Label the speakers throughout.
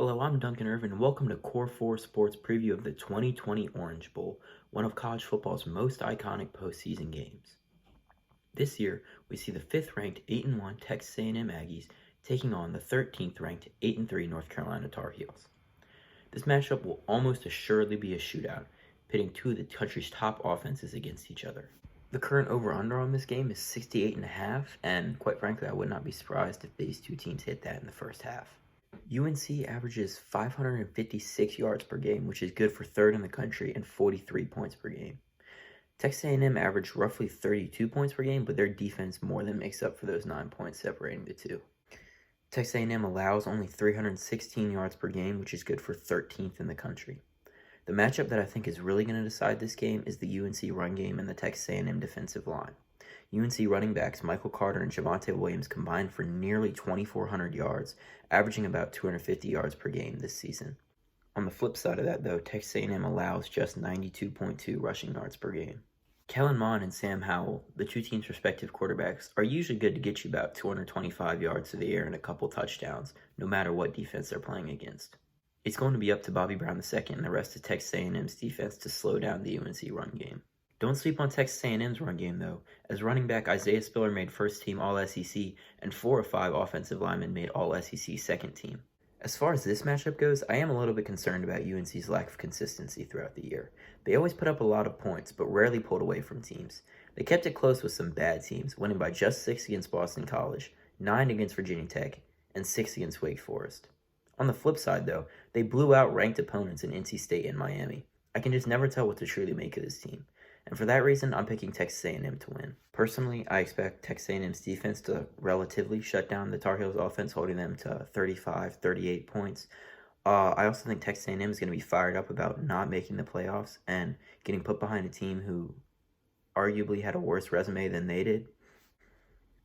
Speaker 1: Hello, I'm Duncan Irvin, and welcome to Core 4 Sports preview of the 2020 Orange Bowl, one of college football's most iconic postseason games. This year, we see the 5th-ranked 8-1 Texas A&M Aggies taking on the 13th-ranked 8-3 North Carolina Tar Heels. This matchup will almost assuredly be a shootout, pitting two of the country's top offenses against each other. The current over-under on this game is 68.5, and quite frankly, I would not be surprised if these two teams hit that in the first half. UNC averages 556 yards per game, which is good for third in the country, and 43 points per game. Texas A&M averaged roughly 32 points per game, but their defense more than makes up for those 9 points separating the two. Texas A&M allows only 316 yards per game, which is good for 13th in the country. The matchup that I think is really going to decide this game is the UNC run game and the Texas A&M defensive line. UNC running backs Michael Carter and Javonte Williams combined for nearly 2,400 yards, averaging about 250 yards per game this season. On the flip side of that, though, Texas A&M allows just 92.2 rushing yards per game. Kellen Mond and Sam Howell, the two teams' respective quarterbacks, are usually good to get you about 225 yards to the air and a couple touchdowns, no matter what defense they're playing against. It's going to be up to Bobby Brown II and the rest of Texas A&M's defense to slow down the UNC run game. Don't sleep on Texas A&M's run game, though, as running back Isaiah Spiller made first-team All-SEC, and 4 of 5 offensive linemen made All-SEC second team. As far as this matchup goes, I am a little bit concerned about UNC's lack of consistency throughout the year. They always put up a lot of points, but rarely pulled away from teams. They kept it close with some bad teams, winning by just 6 against Boston College, 9 against Virginia Tech, and 6 against Wake Forest. On the flip side, though, they blew out ranked opponents in NC State and Miami. I can just never tell what to truly make of this team. And for that reason, I'm picking Texas A&M to win. Personally, I expect Texas A&M's defense to relatively shut down the Tar Heels offense, holding them to 35, 38 points. I also think Texas A&M is going to be fired up about not making the playoffs and getting put behind a team who arguably had a worse resume than they did.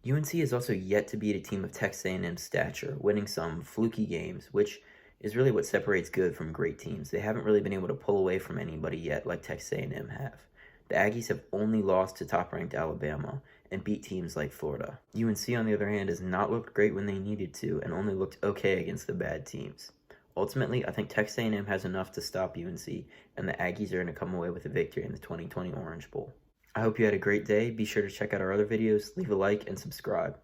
Speaker 1: UNC is also yet to beat a team of Texas A&M's stature, winning some fluky games, which is really what separates good from great teams. They haven't really been able to pull away from anybody yet like Texas A&M have. The Aggies have only lost to top-ranked Alabama and beat teams like Florida. UNC, on the other hand, has not looked great when they needed to and only looked okay against the bad teams. Ultimately, I think Texas A&M has enough to stop UNC, and the Aggies are going to come away with a victory in the 2020 Orange Bowl. I hope you had a great day. Be sure to check out our other videos, leave a like, and subscribe.